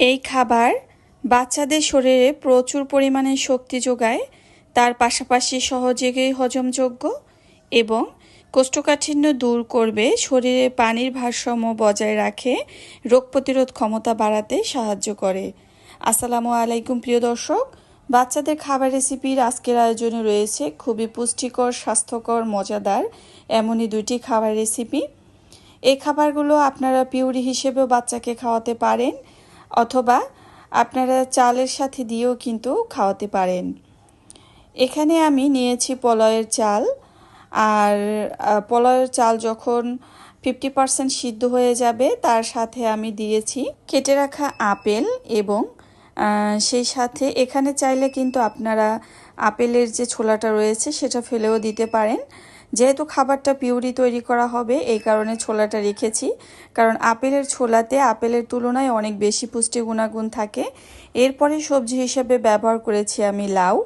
এই খাবার বাচ্চাদের শরীরে প্রচুর পরিমাণে শক্তি যোগায়, তার পাশাপাশি সহজেই হজমযোগ্য এবং কোষ্ঠকাঠিন্য দূর করবে, শরীরে পানির ভারসাম্য বজায় রাখে, রোগ প্রতিরোধ ক্ষমতা বাড়াতে সাহায্য করে। আসসালামু আলাইকুম প্রিয় দর্শক, বাচ্চাদের খাবার রেসিপির আজকের আয়োজনে রয়েছে খুবই পুষ্টিকর, স্বাস্থ্যকর, মজাদার এমনই দুইটি খাবার রেসিপি। এই খাবারগুলো আপনারা পিউরি হিসেবেও বাচ্চাকে খাওয়াতে পারেন, অথবা আপনারা চালের সাথে দিয়েও কিন্তু খাওয়াতে পারেন। এখানে আমি নিয়েছি পোলাওয়ের চাল, আর পোলাওয়ের চাল যখন 50% সিদ্ধ হয়ে যাবে তার সাথে আমি দিয়েছি কেটে রাখা আপেল এবং সেই সাথে এখানে চাইলে কিন্তু আপনারা আপেলের যে ছোলাটা রয়েছে সেটা ফেলেও দিতে পারেন। যেহেতু খাবারটা পিউরি তৈরি করা হবে এই কারণে ছোলাটা রেখেছি, কারণ আপেলের ছোলাতে আপেলের তুলনায় অনেক বেশি পুষ্টি গুণাগুণ থাকে। এরপরে সবজি হিসেবে ব্যবহার করেছি আমি লাউ।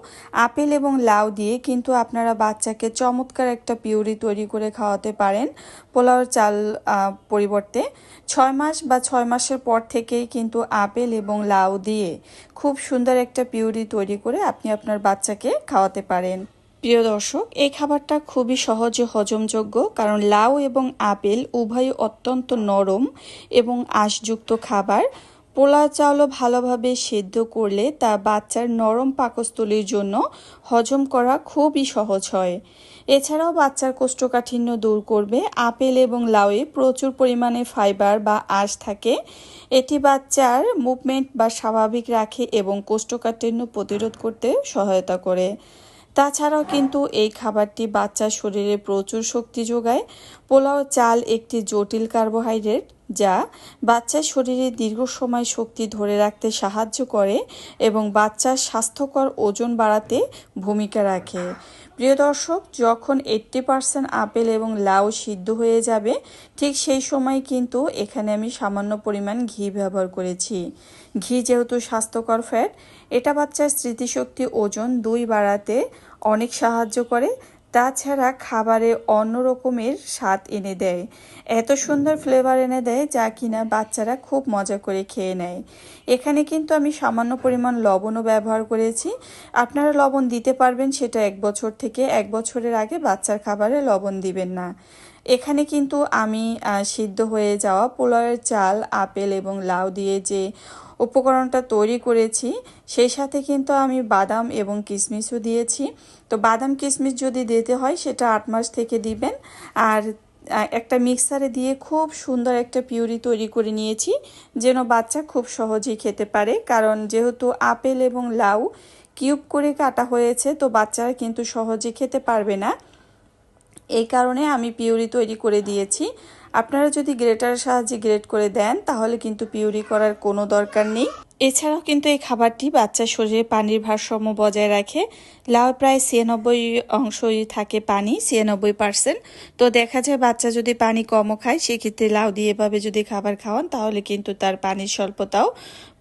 আপেল এবং লাউ দিয়ে কিন্তু আপনারা বাচ্চাকে চমৎকার একটা পিউরি তৈরি করে খাওয়াতে পারেন পোলাওর চাল পরিবর্তে। 6 মাস বা 6 মাসের পর থেকেই কিন্তু আপেল এবং লাউ দিয়ে খুব সুন্দর একটা পিউরি তৈরি করে আপনি আপনার বাচ্চাকে খাওয়াতে পারেন। প্রিয় দর্শক, এই খাবারটা খুবই সহজে হজমযোগ্য, কারণ লাউ এবং আপেল উভয়ই অত্যন্ত নরম এবং আঁশযুক্ত খাবার। পোলাও চালও ভালোভাবে সেদ্ধ করলে তা বাচ্চার নরম পাকস্থলীর জন্য হজম করা খুবই সহজ হয়। এছাড়াও বাচ্চার কোষ্ঠকাঠিন্য দূর করবে। আপেল এবং লাউয়ে প্রচুর পরিমাণে ফাইবার বা আঁশ থাকে, এটি বাচ্চার মুভমেন্ট বা স্বাভাবিক রাখে এবং কোষ্ঠকাঠিন্য প্রতিরোধ করতে সহায়তা করে। তাছাড়াও কিন্তু এই খাবারটি বাচ্চার শরীরে প্রচুর শক্তি যোগায়। পোলাও চাল একটি জটিল কার্বোহাইড্রেট যা বাচ্চার শরীরে দীর্ঘ সময় শক্তি ধরে রাখতে সাহায্য করে এবং বাচ্চার স্বাস্থ্যকর ওজন বাড়াতে ভূমিকা রাখে। প্রিয় দর্শক, যখন 80% আপেল এবং লাউ সিদ্ধ হয়ে যাবে ঠিক সেই সময় কিন্তু এখানে আমি সামান্য পরিমাণ ঘি ব্যবহার করেছি। ঘি যেহেতু স্বাস্থ্যকর ফ্যাট, এটা বাচ্চার স্মৃতিশক্তি, ওজন দুই বাড়াতে অনেক সাহায্য করে। তাছাড়া খাবারে অন্য রকমের স্বাদ এনে দেয়, এত সুন্দর ফ্লেভার এনে দেয় যা কিনা বাচ্চারা খুব মজা করে খেয়ে নেয়। এখানে কিন্তু আমি সামান্য পরিমাণ লবণও ব্যবহার করেছি। আপনারা লবণ দিতে পারবেন, সেটা 1 বছর থেকে 1 বছরের আগে বাচ্চার খাবারে লবণ দিবেন না। এখানে কিন্তু আমি সিদ্ধ হয়ে যাওয়া পোলাওয়ের চাল, আপেল এবং লাউ দিয়ে যে উপকরণটা তৈরি করেছি সেই সাথে কিন্তু আমি বাদাম এবং কিশমিশও দিয়েছি। তো বাদাম কিশমিশ যদি দিতে হয় সেটা 8 মাস থেকে দিবেন। আর একটা মিক্সারে দিয়ে খুব সুন্দর একটা পিউরি তৈরি করে নিয়েছি যেন বাচ্চা খুব সহজেই খেতে পারে, কারণ যেহেতু আপেল এবং লাউ কিউব করে কাটা হয়েছে তো বাচ্চারা কিন্তু সহজে খেতে পারবে না, এই কারণে আমি পিউরি তৈরি করে দিয়েছি। আপনারা যদি গ্রেটারের সাহায্যে গ্রেট করে দেন তাহলে কিন্তু পিউরি করার কোনো দরকার নেই। এছাড়াও কিন্তু এই খাবারটি বাচ্চার শরীরে পানির ভারসাম্য বজায় রাখে। লাউ প্রায় 96% থাকে পানি, 96%। তো দেখা যায় বাচ্চা যদি পানি কমও খায় সেক্ষেত্রে লাউ দিয়ে এভাবে যদি খাবার খাওয়ান তাহলে কিন্তু তার পানির স্বল্পতাও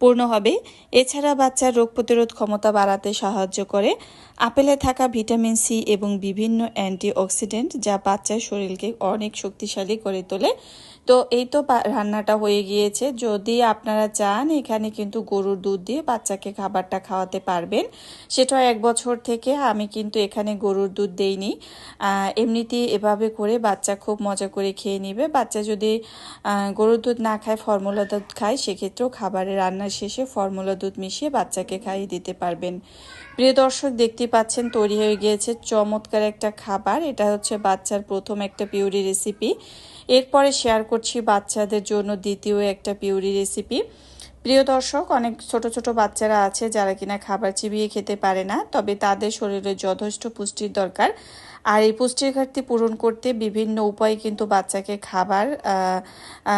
পূর্ণ হবে। এছাড়া বাচ্চার রোগ প্রতিরোধ ক্ষমতা বাড়াতে সাহায্য করে আপেলে থাকা ভিটামিন সি এবং বিভিন্ন অ্যান্টিঅক্সিডেন্ট যা বাচ্চার শরীরকে অনেক শক্তিশালী করে তোলে। তো এই তো রান্নাটা হয়ে গিয়েছে। যদি আপনারা চান এখানে কিন্তু গরুর দুধ দিয়ে বাচ্চাকে খাবারটা খাওয়াতে পারবেন, সেটা 1 বছর থেকে। আমি কিন্তু এখানে গরুর দুধ দেইনি, এমনিতেই এভাবে করে বাচ্চা খুব মজা করে খেয়ে নেবে। বাচ্চা যদি গরুর দুধ না খায়, ফর্মুলা দুধ খায়, সেক্ষেত্রেও খাবারে রান্নার শেষে ফর্মুলা দুধ মিশিয়ে বাচ্চাকে খাইয়ে দিতে পারবেন। প্রিয় দর্শক, দেখতে পাচ্ছেন তৈরি হয়ে গিয়েছে চমৎকার একটা খাবার। এটা হচ্ছে বাচ্চার প্রথম একটা পিউরি রেসিপি। এরপরে শেয়ার করছি বাচ্চাদের জন্য দ্বিতীয় একটা পিউরি রেসিপি। প্রিয় দর্শক, অনেক ছোট ছোট বাচ্চারা আছে যারা কিনা খাবার চিবিয়ে খেতে পারে না, তবে তাদের শরীরে যথেষ্ট পুষ্টির দরকার। আর এই পুষ্টির ঘাটতি পূরণ করতে বিভিন্ন উপায়ে কিন্তু বাচ্চাকে খাবার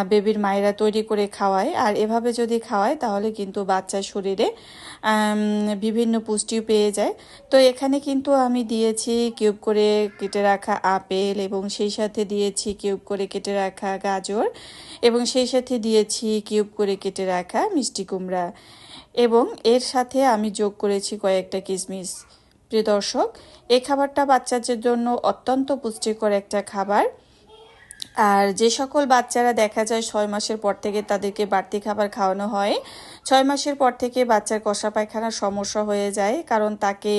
বেবির মায়েরা তৈরি করে খাওয়ায়। আর এভাবে যদি খাওয়ায় তাহলে কিন্তু বাচ্চার শরীরে বিভিন্ন পুষ্টিও পেয়ে যায়। তো এখানে কিন্তু আমি দিয়েছি কিউব করে কেটে রাখা আপেল এবং সেই সাথে দিয়েছি কিউব করে কেটে রাখা গাজর এবং সেই সাথে দিয়েছি কিউব করে কেটে রাখা মিষ্টি কুমড়া এবং এর সাথে আমি যোগ করেছি কয়েকটা কিশমিশ। প্রিয় দর্শক, এই খাবারটা বাচ্চাদের জন্য অত্যন্ত পুষ্টিকর একটা খাবার। আর যে সকল বাচ্চারা দেখা যায় 6 মাসের পর থেকে তাদেরকে বাড়তি খাবার খাওয়ানো হয়, 6 মাসের পর থেকে বাচ্চার কষা পায়খানার সমস্যা হয়ে যায়, কারণ তাকে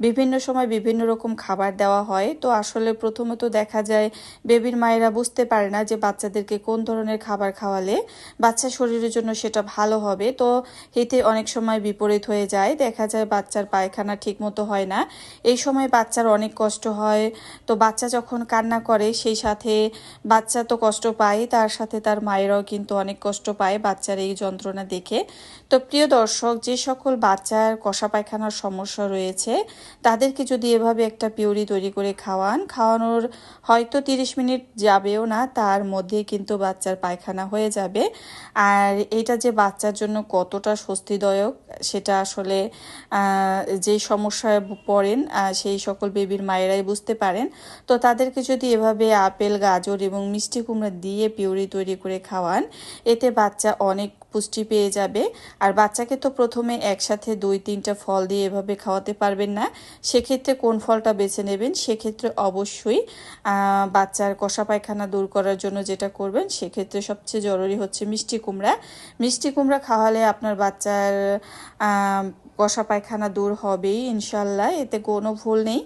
বিভিন্ন সময় বিভিন্ন রকম খাবার দেওয়া হয়। তো আসলে প্রথমত দেখা যায় বেবির মায়েরা বুঝতে পারে না যে বাচ্চাদেরকে কোন ধরনের খাবার খাওয়ালে বাচ্চার শরীরের জন্য সেটা ভালো হবে। তো এতে অনেক সময় বিপরীত হয়ে যায়, দেখা যায় বাচ্চার পায়খানা ঠিক মতো হয় না। এই সময় বাচ্চার অনেক কষ্ট হয়। তো বাচ্চা যখন কান্না করে সেই সাথে বাচ্চা তো কষ্ট পায়, তার সাথে তার মায়েরাও কিন্তু অনেক কষ্ট পায় বাচ্চার এই যন্ত্রণা দেখে। তো প্রিয় দর্শক, যে সকল বাচ্চার কষা পায়খানার সমস্যা রয়েছে তাদেরকে যদি এভাবে একটা পিউরি তৈরি করে খাওয়ানোর হয়তো 30 মিনিট যাবেও না, তার মধ্যেই কিন্তু বাচ্চার পায়খানা হয়ে যাবে। আর এটা যে বাচ্চার জন্য কতটা স্বস্তিদায়ক সেটা আসলে যে সমস্যায় পড়েন সেই সকল বেবির মায়েরাই বুঝতে পারেন। তো তাদেরকে যদি এভাবে আপেল, গাজর এবং মিষ্টি কুমড়া দিয়ে পিউরি তৈরি করে খাওয়ান, এতে বাচ্চা অনেক পুষ্টি পেয়ে যাবে। আর বাচ্চাকে তো প্রথমে একসাথে 2-3টা ফল দিয়ে এভাবে খাওয়াতে পারবেন না, সেক্ষেত্রে কোন ফলটা বেছে নেবেন? সেক্ষেত্রে অবশ্যই বাচ্চার কষা পায়খানা দূর করার জন্য যেটা করবেন সেক্ষেত্রে সবচেয়ে জরুরি হচ্ছে মিষ্টি কুমড়া। মিষ্টি কুমড়া খাওয়ালে আপনার বাচ্চার কষা পায়খানা দূর হবেই ইনশাল্লাহ, এতে কোনো ভুল নেই।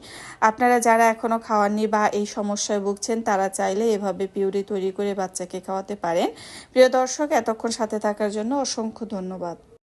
আপনারা যারা এখনও খাওয়াননি বা এই সমস্যায় ভুগছেন তারা চাইলে এভাবে পিউরি তৈরি করে বাচ্চাকে খাওয়াতে পারেন। প্রিয় দর্শক, এতক্ষণ সাথে থাকার জন্য অসংখ্য ধন্যবাদ।